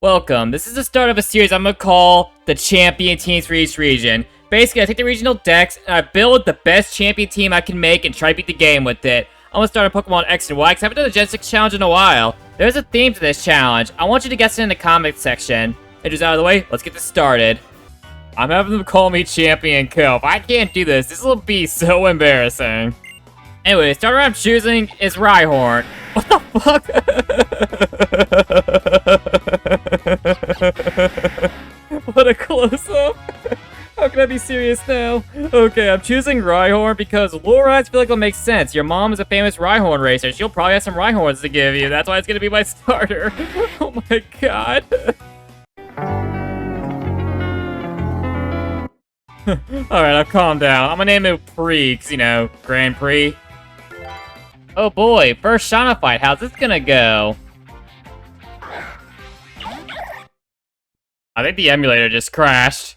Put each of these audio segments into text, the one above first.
Welcome. This is the start of a series I'm gonna call the champion teams for each region. Basically, I take the regional decks and I build the best champion team I can make and try to beat the game with it. I'm gonna start on Pokemon X and Y because I haven't done a Gen 6 challenge in a while. There's a theme to this challenge. I want you to guess it in the comments section. And just out of the way, let's get this started. I'm having them call me Champion Cope. I can't do this. This will be so embarrassing. Anyway, the starter I'm choosing is Rhyhorn. What the fuck? What a close-up. How can I be serious now? Okay, I'm choosing Rhyhorn because lure rides feel like it'll make sense. Your mom is a famous Rhyhorn racer. She'll probably have some Rhyhorns to give you. That's why it's gonna be my starter. Oh my god. Alright, I'll calm down. I'm gonna name it Prix, because, you know, Grand Prix. Oh boy, first Shauna fight. How's this gonna go? I think the emulator just crashed.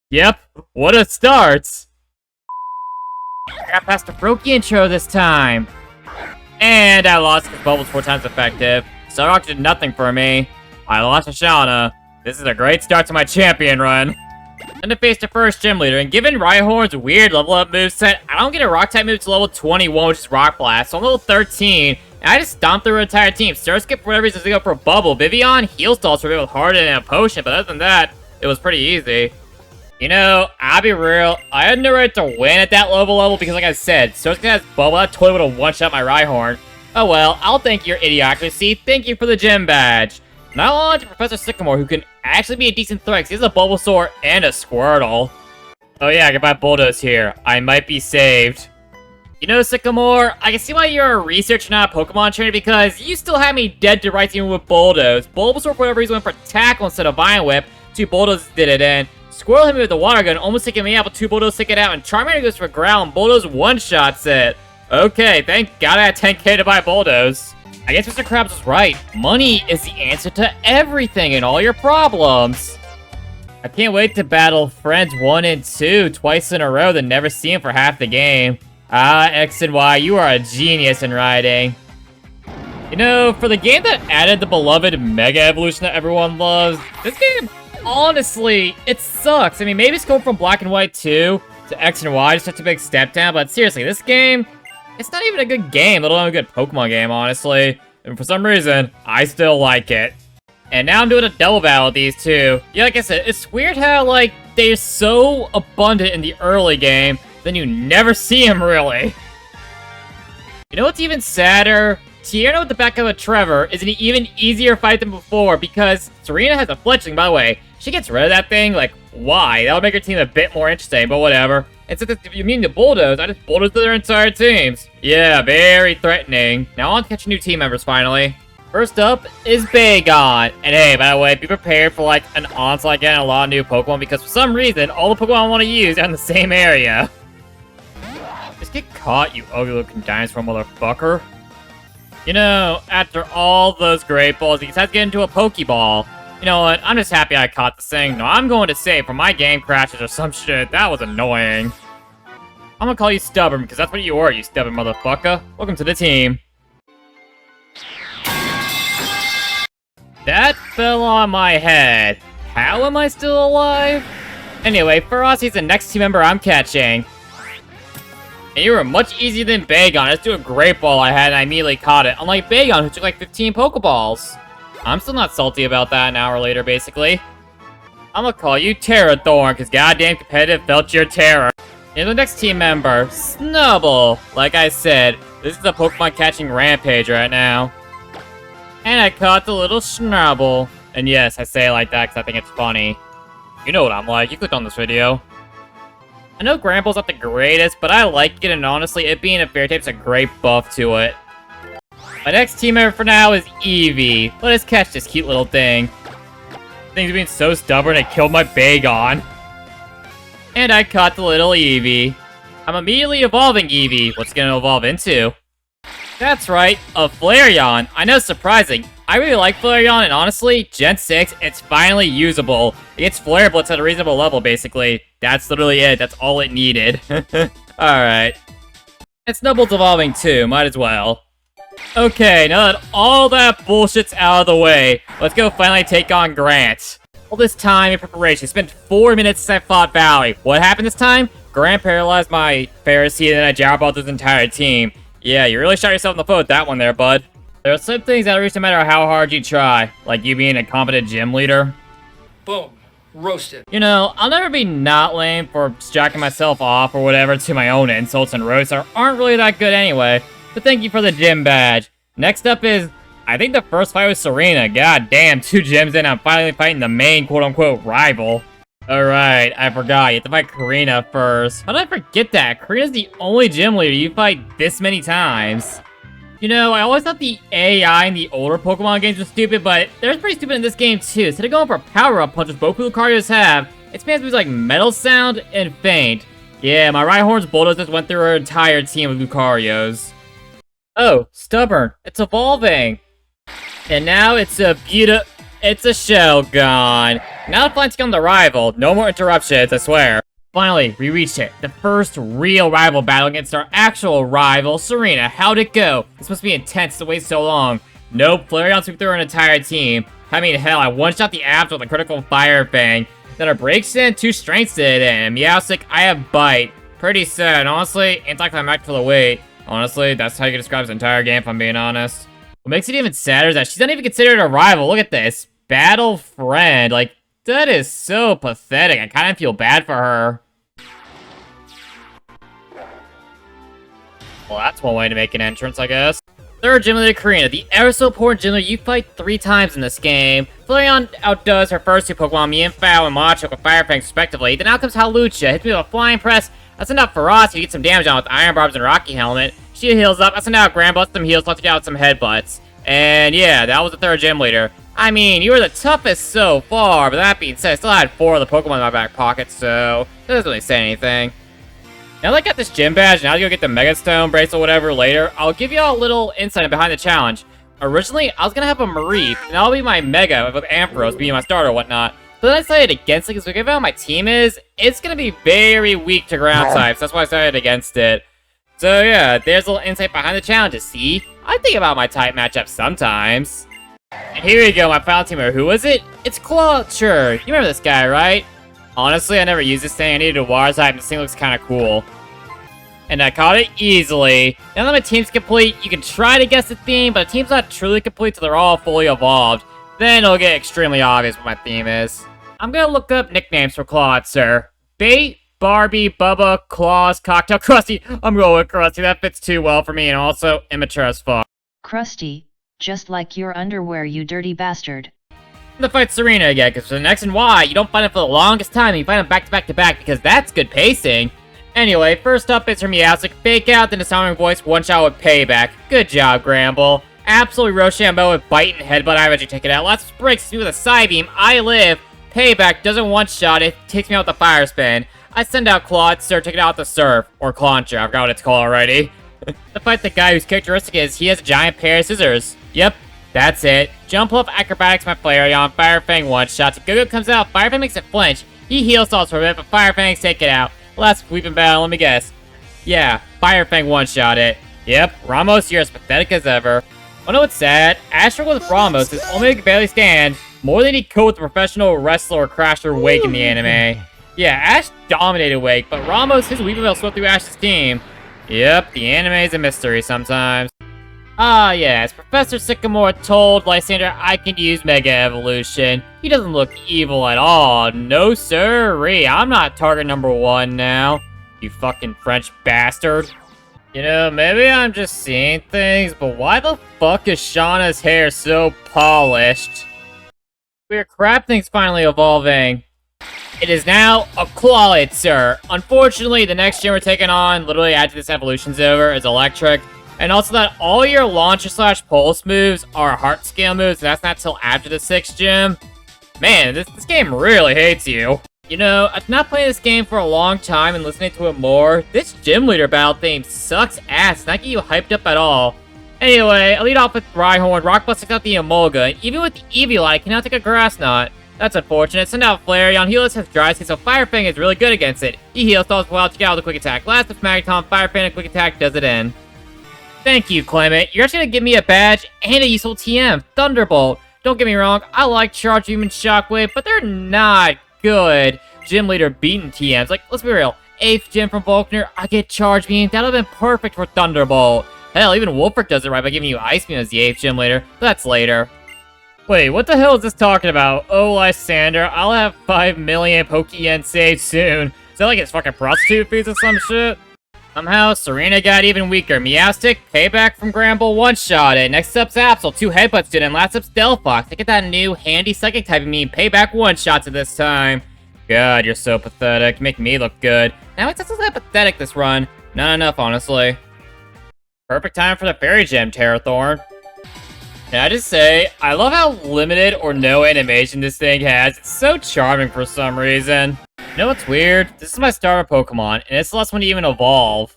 Yep, what a start! I got past the Froakie intro this time. And I lost because Bubble's 4 times effective. Starrock did nothing for me. I lost to Shauna. This is a great start to my champion run. And to face the first gym leader, and given Rhyhorn's weird level up moveset, I don't get a rock type move to level 21, which is Rock Blast, so I'm level 13, and I just stomped through her entire team. Surskip, for whatever reason, to go for a Bubble. Vivian, Heal Stalls for me with Harden and a Potion, but other than that, it was pretty easy. You know, I'll be real, I had no right to win at that level because like I said, Surskip has Bubble, I totally would have one-shot my Rhyhorn. Oh well, I'll thank your idiocracy, thank you for the gym badge. Now on to Professor Sycamore, who can actually be a decent threat because he has a Bulbasaur and a Squirtle. Oh yeah, goodbye Bulldoze here. I might be saved. You know, Sycamore, I can see why you're a researcher, not a Pokemon trainer, because you still have me dead to rights even with Bulldoze. Bulbasaur, for whatever reason, went for Tackle instead of Vine Whip. 2 Bulldozes did it in. Squirtle hit me with the Water Gun, almost taking me out, but 2 Bulldozes take it out, and Charmander goes for Growl, and Bulldoze one-shots it. Okay, thank God I had 10k to buy Bulldoze. I guess Mr. Krabs was right. Money is the answer to everything and all your problems. I can't wait to battle Friends 1 and 2 twice in a row, then never see him for half the game. Ah, X and Y, you are a genius in writing. You know, for the game that added the beloved Mega Evolution that everyone loves, this game, honestly, it sucks. I mean, maybe it's going from Black and White 2 to X and Y, just such a big step down, but seriously, this game, it's not even a good game, let alone a good Pokemon game, honestly. And for some reason, I still like it. And now I'm doing a double battle with these two. Yeah, like I said, it's weird how, like, they're so abundant in the early game, then you never see them, really. You know what's even sadder? Tierno with the backup of Trevor is an even easier fight than before, because Serena has a Fletchling, by the way. She gets rid of that thing, like, why? That would make her team a bit more interesting, but whatever. And since you mean the Bulldoze, I just bulldozed their entire teams. Yeah, very threatening. Now on to catch new team members, finally. First up is Bagon. And hey, by the way, be prepared for like an onslaught getting a lot of new Pokemon because for some reason, all the Pokemon I want to use are in the same area. Just get caught, you ugly looking dinosaur motherfucker. You know, after all those Great Balls, he decides to get into a Pokeball. You know what? I'm just happy I caught this thing. No, I'm going to save for my game crashes or some shit. That was annoying. I'm gonna call you stubborn because that's what you are, you stubborn motherfucker. Welcome to the team. That fell on my head. How am I still alive? Anyway, Faraz, he's the next team member I'm catching. And you were much easier than Bagon. Let's do a Great Ball I had and I immediately caught it. Unlike Bagon, who took like 15 Pokeballs. I'm still not salty about that an hour later, basically. I'm gonna call you Terrathorn, because goddamn competitive felt your terror. And the next team member, Snubbull. Like I said, this is a Pokemon catching rampage right now. And I caught the little Snubbull. And yes, I say it like that because I think it's funny. You know what I'm like, you clicked on this video. I know Granbull's not the greatest, but I like it, and honestly, it being a fairy type's a great buff to it. My next team member for now is Eevee. Let us catch this cute little thing. Thing's being so stubborn, it killed my Bagon. And I caught the little Eevee. I'm immediately evolving Eevee. What's it gonna evolve into? That's right, a Flareon. I know, surprising. I really like Flareon, and honestly, Gen 6, it's finally usable. It gets Flare Blitz at a reasonable level, basically. That's literally it. That's all it needed. Alright. And Snubbull's evolving too, might as well. Okay, now that all that bullshit's out of the way, let's go finally take on Grant. All this time in preparation, spent 4 minutes since I fought Valley. What happened this time? Grant paralyzed my Pharisee and then I jawballed his entire team. Yeah, you really shot yourself in the foot with that one there, bud. There are some things that reach no matter how hard you try, like you being a competent gym leader. Boom. Roasted. You know, I'll never be not lame for jacking myself off or whatever to my own insults and roasts that aren't really that good anyway. But thank you for the gym badge. Next up is, I think the first fight was Serena. God damn, 2 gyms in, I'm finally fighting the main quote-unquote rival. Alright, I forgot, you have to fight Karina first. How did I forget that? Karina's the only gym leader you fight this many times. You know, I always thought the AI in the older Pokemon games was stupid, but they're pretty stupid in this game too. Instead of going for power-up punches both Lucarios have, it spams moves like Metal Sound and Faint. Yeah, my Rhyhorn's Bulldoze just went through her entire team of Lucarios. Oh, Stubborn. It's evolving. And now it's a it's a Shelgon. Now it's on the rival. No more interruptions, I swear. Finally, we reached it. The first real rival battle against our actual rival, Serena. How'd it go? This must be intense to wait so long. Nope, Flareon swept through her entire team. I mean, hell, I one-shot the abs with a critical Fire Fang. Then our breaks in, 2 strengths did it in. Meowstic, I have Bite. Pretty sad, honestly. Anticlimactic for the wait. Honestly, that's how you can describe this entire game, if I'm being honest. What makes it even sadder is that she's not even considered a rival. Look at this. Battle friend. Like, that is so pathetic. I kind of feel bad for her. Well, that's one way to make an entrance, I guess. Third gym leader, Karina. The ever so important gym leader you fight 3 times in this game. Flareon outdoes her first 2 Pokemon, Meowth and Machop with Fire Fangs respectively. Then out comes Hawlucha. Hits me with a Flying Press. I send out Ferocity to get some damage on with Iron Barbs and Rocky Helmet. She heals up. I send out Granbutt, some heals, left it out with some headbutts. And yeah, that was the 3rd gym leader. I mean, you were the toughest so far, but that being said, I still had 4 of the Pokemon in my back pocket, so that doesn't really say anything. Now that I got this gym badge, now to go get the Mega Stone bracelet or whatever later, I'll give you all a little insight behind the challenge. Originally, I was gonna have a Mareep, and that'll be my Mega with Ampharos being my starter or whatnot. But then I decided against it, because given how my team is, it's gonna be very weak to ground types. That's why I decided against it. So yeah, there's a little insight behind the challenges. See, I think about my type matchups sometimes. And here we go, my final teamer. Who was it? It's Clawcher. You remember this guy, right? Honestly, I never used this thing. I needed a water type, and this thing looks kind of cool. And I caught it easily. Now that my team's complete, you can try to guess the theme, but the team's not truly complete till they're all fully evolved. Then it'll get extremely obvious what my theme is. I'm gonna look up nicknames for Clawcher. Bait, Barbie, Bubba, Claws, Cocktail, Krusty. I'm going with Krusty. That fits too well for me, and also immature as fuck. Krusty, just like your underwear, you dirty bastard. To fight Serena again, because for the X and Y, you don't fight them for the longest time, you fight them back to back to back, because that's good pacing. Anyway, first up is her Meowstic, Fake Out, then a sounding voice, one-shot with Payback. Good job, Gramble. Absolutely Rochambeau with Bite and Headbutt, I eventually take it out. Lots of breaks with a Psybeam, I live. Payback doesn't one-shot it, takes me out with the Fire Spin. I send out Clawitzer, take it out with the Surf, or Clauncher, I forgot what it's called already. To fight the guy whose characteristic is, he has a giant pair of scissors. Yep. That's it. Jump up, Acrobatics, my Flareon, Fire Fang one-shots. If Go-Go comes out, Fire Fang makes it flinch. He heals salts for a bit, but Fire Fangs take it out. Last sweeping battle, let me guess. Yeah, Fire Fang one-shot it. Yep, Ramos, you're as pathetic as ever. Oh no, it's sad. Ash struggled with Ramos, his only could barely stand more than he could with the professional wrestler Crasher Wake in the anime. Yeah, Ash dominated Wake, but Ramos, his Weepinbell swept through Ash's team. Yep, the anime is a mystery sometimes. Ah, yes, Professor Sycamore told Lysander I can use Mega Evolution. He doesn't look evil at all. No sirree, I'm not target number 1 now. You fucking French bastard. You know, maybe I'm just seeing things, but why the fuck is Shauna's hair so polished? Weird crap thing's finally evolving. It is now a Clawitzer. Unfortunately, the next gym we're taking on, literally after this evolution's over, is Electric. And also that all your launcher slash pulse moves are heart scale moves, and that's not till after the 6th gym. Man, this game really hates you. You know, after not playing this game for a long time and listening to it more, this gym leader battle theme sucks ass. It's not getting you hyped up at all. Anyway, I lead off with Rhyhorn, Rock Bust out the Emolga, and even with the Eevee I cannot take a Grass Knot. That's unfortunate. Send out Flareon, Healers has Dry Skin, so Fire Fang is really good against it. He heals, stalls well to get out with a Quick Attack. Last with Magneton, Fire Fang and Quick Attack does it in. Thank you, Clement. You're actually gonna give me a badge and a useful TM, Thunderbolt. Don't get me wrong, I like Charge Beam and Shockwave, but they're not good gym leader beaten TMs. Like, let's be real. 8th gym from Volkner, I get Charge Beam. That would have been perfect for Thunderbolt. Hell, even Wolfric does it right by giving you Ice Beam as the 8th gym leader. But that's later. Wait, what the hell is this talking about? Oh, Lysander, I'll have 5 million Poke-Yen saved soon. Is that like his fucking prostitute fees or some shit? Somehow, Serena got even weaker. Meowstic, Payback from Gramble, one-shot it. Next up's Absol, 2 headbutts did, and last up's Delphox. Look at that new handy psychic type of meme. Payback one-shots it this time. God, you're so pathetic. You make me look good. Now it's not that pathetic this run. Not enough, honestly. Perfect time for the Fairy Gem, Terrathorn. Can I just say, I love how limited or no animation this thing has. It's so charming for some reason. You know what's weird? This is my starter Pokemon, and it's the last one to even evolve.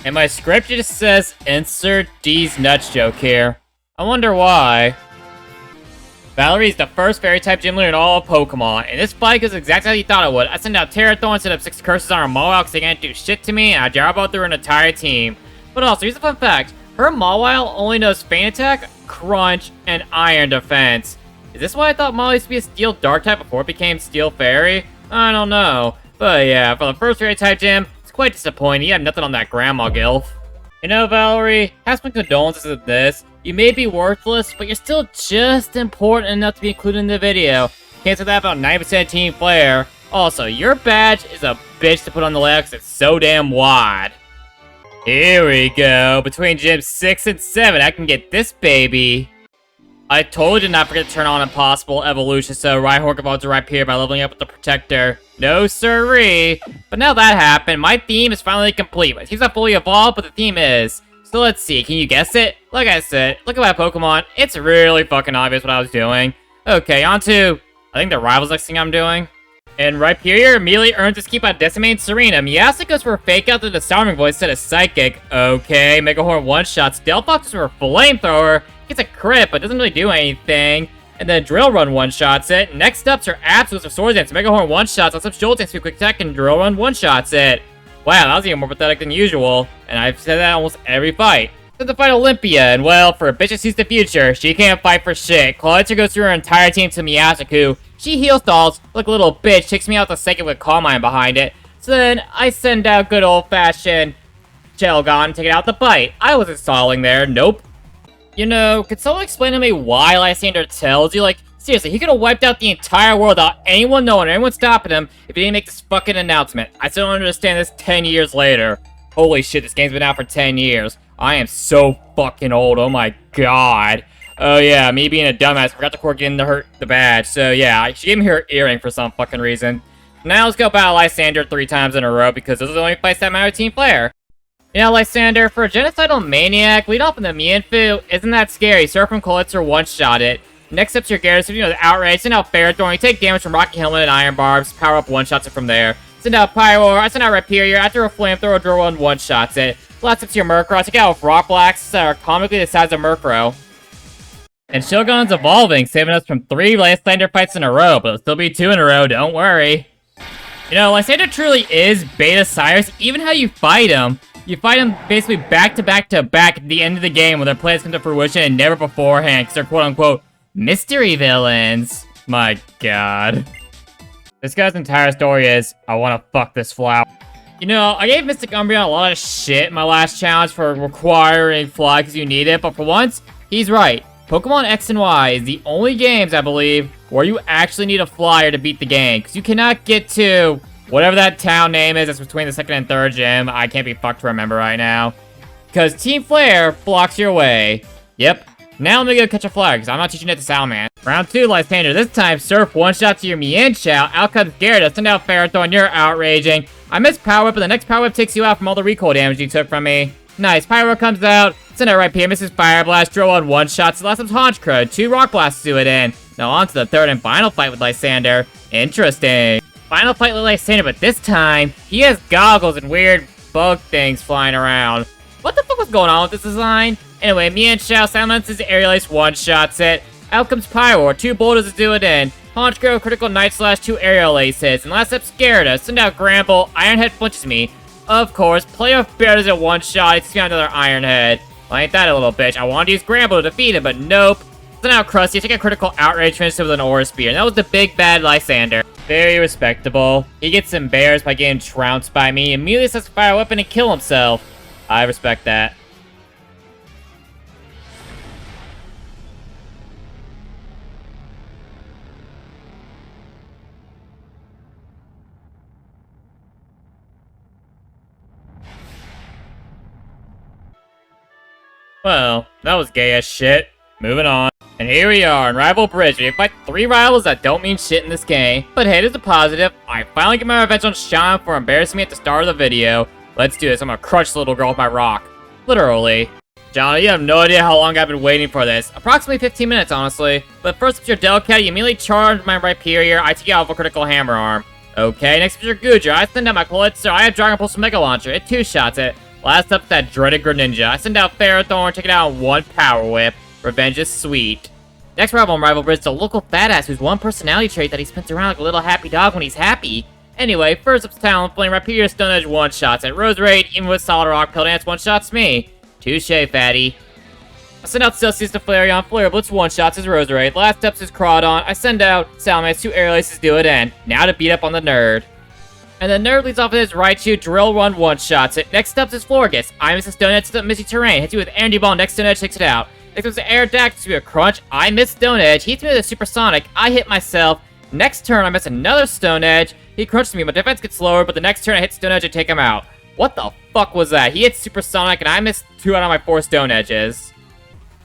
And my script just says, insert D's nuts joke here. I wonder why. Valerie is the first Fairy-type gym leader in all of Pokemon, and this fight goes exactly how you thought it would. I sent out Terrathorn, set up 6 curses on her Mawile because they can't do shit to me, and I Jarbo through an entire team. But also, here's a fun fact. Her Mawile only knows Feint Attack, Crunch, and Iron Defense. Is this why I thought Mawile used to be a Steel Dark type before it became Steel Fairy? I don't know. But yeah, for the first Fairy-type gym, it's quite disappointing. You have nothing on that Grandma Gilf. You know, Valerie, have some condolences with this. You may be worthless, but you're still just important enough to be included in the video. Can't say that about 90% Team Flare. Also, your badge is a bitch to put on the leg because it's so damn wide. Here we go. Between gyms 6 and 7, I can get this baby. I totally did not forget to turn on Impossible Evolution, so Rhyhorn evolved to Rhyperior by leveling up with the Protector. No siree. But now that happened, my theme is finally complete. My team's not fully evolved, but the theme is. So let's see, can you guess it? Like I said, look at my Pokemon. It's really fucking obvious what I was doing. Okay, on to, I think the Rivals next thing I'm doing. And Rhyperior immediately earns its keep on Decimating Serena. Meowstic goes for a fake out to the Disarming Voice instead of Psychic. Okay, Megahorn one-shots. Delphox goes for a Flamethrower. Gets a crit, but doesn't really do anything. And then Drill Run one-shots it. Next up's her Absolutes of Swords Dance. Megahorn one-shots. Let's up Jolt Dance, Quick Attack, and Drill Run one-shots it. Wow, that was even more pathetic than usual. And I've said that almost every fight. Then to fight Olympia, and well, for a bitch that sees the future, she can't fight for shit. Clawitzer goes through her entire team to Meowstic, who she heal stalls like a little bitch, takes me out the second with Calm Mind behind it. So then I send out good old-fashioned Shelgon, take it out the bite. I wasn't stalling there, nope. You know, could someone explain to me why Lysander tells you? Like, seriously, he could have wiped out the entire world without anyone knowing or anyone stopping him if he didn't make this fucking announcement. I still don't understand this 10 years later. Holy shit, this game's been out for 10 years. I am so fucking old, oh my god. Oh yeah, me being a dumbass, forgot to cork in the badge. So yeah, she gave me her earring for some fucking reason. Now let's go battle Lysander 3 times in a row because those are the only fights that matter to Team Flare. You know, Lysander, for a genocidal maniac, lead off in the Mienfoo, isn't that scary? Surf from Colitzer one-shot it. Next up's your Gyarados, you know, the Outrage, send out Ferrothorn, you take damage from Rocky Helmet and Iron Barbs, power up one-shots it from there. Send out Pyroar, I send out Rhyperior, after a Flamethrower, Drill Run one-shots it. Last up's your Murkrow, take out with Rock Blacks that are comically the size of Murkrow. And Shogun's evolving, saving us from 3 Lysander fights in a row, but it'll still be 2 in a row, don't worry. You know, Lysander truly is Beta Cyrus, even how you fight him. You fight them basically back-to-back-to-back at the end of the game when their plans come to fruition and never beforehand, because they're quote-unquote mystery villains. My god. This guy's entire story is, I want to fuck this flower. You know, I gave Mystic Umbreon a lot of shit in my last challenge for requiring Fly because you need it, but for once, he's right. Pokemon X and Y is the only games, I believe, where you actually need a flyer to beat the game, because you cannot get to whatever that town name is that's between the 2nd and 3rd gym. I can't be fucked to remember right now. Because Team Flare blocks your way. Yep. Now let me go catch a flyer, because I'm not teaching it to Salman. Round 2, Lysander. This time, Surf one-shot to your Mienshao. Out comes Gyarados. Send out Ferrothorn. You're outraging. I missed Power Whip, but the next Power Whip takes you out from all the recoil damage you took from me. Nice. Pyro comes out. Send out Rhyperior. Misses Fire Blast. Drill on one-shots. The last one's Honchkrow. 2 Rock Blasts do it in. Now on to the 3rd and final fight with Lysander. Interesting. Final fight with Lysander, but this time, he has goggles and weird bug things flying around. What the fuck was going on with this design? Anyway, Mienshao silences Aerial Ace one-shots it. Out comes Pyroar, 2 boulders to do it in. Honchkrow, critical Night Slash, 2 Aerial Aces. And last up, Gyarados. Send out Gramble, Iron Head flinches me. Of course, Playoff Bear does it one shot. He takes me out another Iron Head. Well, ain't that a little bitch? I wanted to use Gramble to defeat him, but nope. So now Krusty, I take a critical outrage finish with an Aura Spear, and that was the big bad Lysander. Very respectable. He gets embarrassed by getting trounced by me, and immediately sets to fire a weapon and kill himself. I respect that. Well, that was gay as shit. Moving on. And here we are in Rival Bridge. We fight 3 rivals that don't mean shit in this game. But hey, there's a positive. I finally get my revenge on Sean for embarrassing me at the start of the video. Let's do this. I'm gonna crush the little girl with my rock. Literally. John, you have no idea how long I've been waiting for this. Approximately 15 minutes, honestly. But first, with your Delcat, you immediately charge my Rhyperior. I take out with a critical hammer arm. Okay, next with your Goodra. I send out my Colitzer. I have Dragon Pulse Mega Launcher. It 2-shots it. Last up, that dreaded Greninja. I send out Ferrothorn, take it out in 1 Power Whip. Revenge is sweet. Next rival on Rival Bridge is a local badass who's one personality trait that he spins around like a little happy dog when he's happy. Anyway, first up's Talonflame, Rhyperior Stone Edge 1-shots at Roserade, even with Solid Rock, Pill Dance 1-shots me. Touche, fatty. I send out Celsius to Flareon, Flare Blitz 1-shots as Roserade. Last up's is Crawdon. I send out Salamence, 2 Air Laces do it in. Now to beat up on the nerd. And the nerd leads off with his Raichu, Drill Run 1-shots it. Next up is Florges. I miss a Stone Edge to Misty Terrain. Hits you with Energy Ball, next Stone Edge takes it out. Next up is Air Dax to a Crunch. I miss Stone Edge. He hits me with a Supersonic. I hit myself. Next turn, I miss another Stone Edge. He crunches me, my defense gets lower, but the next turn I hit Stone Edge and take him out. What the fuck was that? He hit Supersonic and I missed 2 out of my 4 Stone Edges.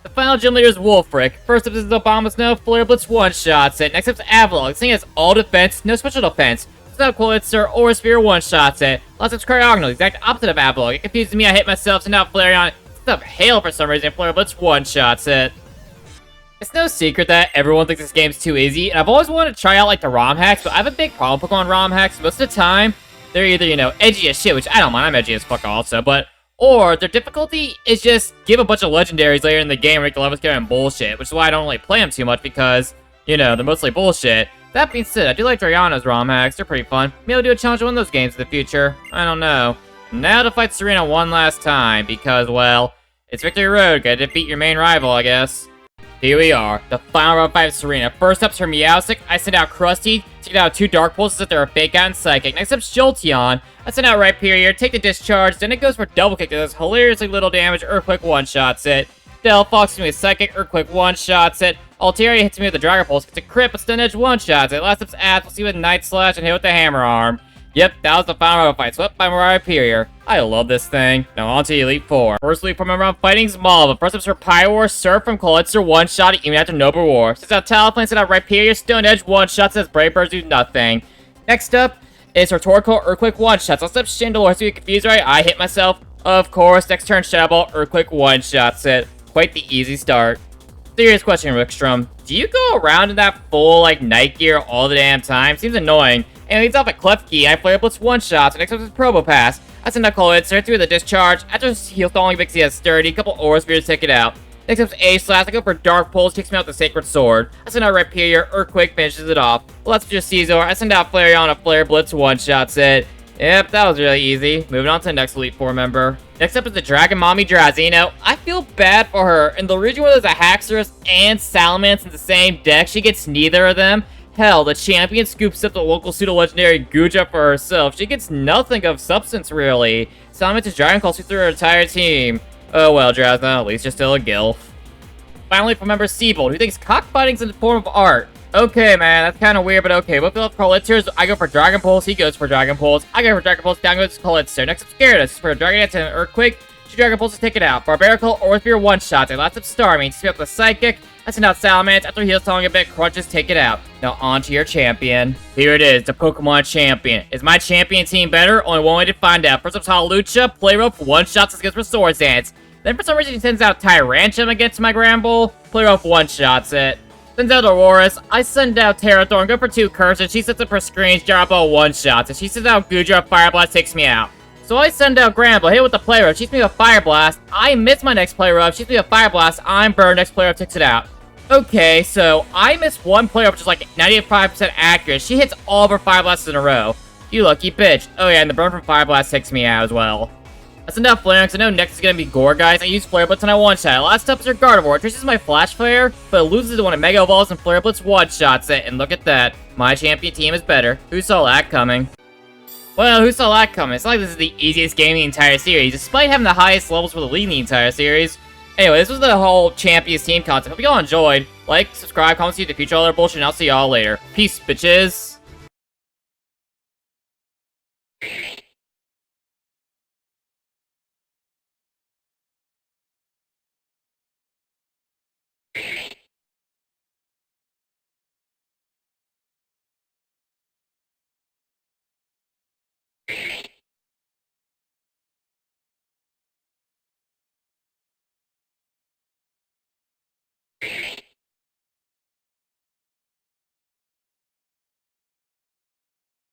The final gym leader is Wolfric. First up is Obama Snow, Flare Blitz 1-shots it. Next up is Avalon. This thing has all defense, no special defense. Next up, Colitzer, Aura Sphere 1-shots it. Last up's Cryogonal, the exact opposite of Avalon. It confuses me, I hit myself, so now Flareon. Next up, Hail for some reason, Flare Blitz 1-shots it. It's no secret that everyone thinks this game's too easy, and I've always wanted to try out like the ROM hacks, but I have a big problem with Pokemon ROM hacks. Most of the time, they're either, you know, edgy as shit, which I don't mind, I'm edgy as fuck also, but or their difficulty is just give a bunch of legendaries later in the game and make the levels carry and bullshit, which is why I don't really play them too much because, you know, they're mostly bullshit. That being said, I do like Drayana's ROM hacks, they're pretty fun. Maybe I'll do a challenge to win those games in the future. I don't know. Now to fight Serena one last time, because, well, it's Victory Road, gotta defeat your main rival, I guess. Here we are, the final round 5 Serena. First up's her Meowstic, I send out Krusty, take out 2 Dark Pulses that they're a Fake Out and Psychic. Next up's Jolteon, I send out Rhyperior, take the Discharge, then it goes for Double Kick, does hilariously little damage, Earthquake 1-shots it. Delphox hits me with Psychic, Earthquake 1-shots it. Altaria hits me with the Dragon Pulse, gets a crit, but Stun Edge 1-shots it. Last up's Ash, we'll see with Night Slash and hit with the Hammer Arm. Yep, that was the final round fight, swept by Rhyperior. I love this thing. Now on to Elite Four. First Elite Four member I'm fighting Small, but first up's her Pyroar, Surf from Colitzer 1-shot even after Noble War. Since out Talonflame, sent out Rhyperior, Stone Edge 1-shots as Brave Birds do nothing. Next up is her Torkoal, Earthquake 1-shots. Last up Chandelure, so you confused right? I hit myself. Of course, next turn Shadow Ball, Earthquake 1-shots it. Quite the easy start. Serious question, Rickstrom. Do you go around in that full, like, night gear all the damn time? Seems annoying. And leads off at Klefki, I Flare Blitz 1-shots, and next up is Probopass. I send out Colitzer through the Discharge. After Heal Stalling Vixie has Sturdy, a couple Aura Spears take it out. Next up is A-Slash, I go for Dark Pulse, kicks me out with the Sacred Sword. I send out Rhyperior, Earthquake finishes it off. Well, that's just Caesar. I send out Flareon, a Flare Blitz 1-shots it. Yep, that was really easy. Moving on to the next Elite Four member. Next up is the Dragon Mommy Drazino. I feel bad for her. In the region where there's a Haxorus and Salamence in the same deck, she gets neither of them. Hell, the champion scoops up the local pseudo-legendary Guja for herself. She gets nothing of substance, really. Salamence's Dragon Claw through her entire team. Oh well, Drazno, at least you're still a gilf. Finally, from member Seabold, who thinks cockfighting's in the form of art. Okay, man, that's kind of weird, but okay. Both of Collitzers, I go for Dragon Pulse, he goes for Dragon Pulse. I go for Dragon Pulse, down goes Colitzer. Next up, Gyarados for Dragon Dance and Earthquake. 2 Dragon Pulses take it out. Barbarical, Aura Sphere 1-shots. And lots of Starmie. Speed up the Psychic. I send out Salamence. After Heal Stalling a bit, Crunches take it out. Now on to your champion. Here it is, the Pokemon champion. Is my champion team better? Only one way to find out. First up, Hawlucha. Play Rough 1-shots as against for Swords Dance. Then for some reason he sends out Tyrantrum against my Gramble. Play Rough 1-shots it. Sends out Aurorus. I send out Terrathorn, go for 2 curves, and she sets up her screens, Gyro Ball 1-shots. And she sends out Goodra, Fire Blast takes me out. So I send out Gramble, hit with the Play Rough, shoots me with a Fire Blast. I miss my next Play Rough, shoots me with a Fire Blast. I'm burned, next Play Rough takes it out. Okay, so I miss one Play Rough, which is like 95% accurate. She hits all of her Fire Blasts in a row. You lucky bitch. Oh yeah, and the burn from Fire Blast takes me out as well. That's enough flaring, because I know next is gonna be Gore, guys. I use Flare Blitz and I one-shot. Last up is your Gardevoir. It traces my Flash Flare, but it loses it when it Mega Evolves and Flare Blitz one-shots it. And look at that. My champion team is better. Who saw that coming? Well, who saw that coming? It's not like this is the easiest game in the entire series, despite having the highest levels for the league in the entire series. Anyway, this was the whole Champions team concept. Hope you all enjoyed. Like, subscribe, comment, see the future, all that bullshit, and I'll see y'all later. Peace, bitches.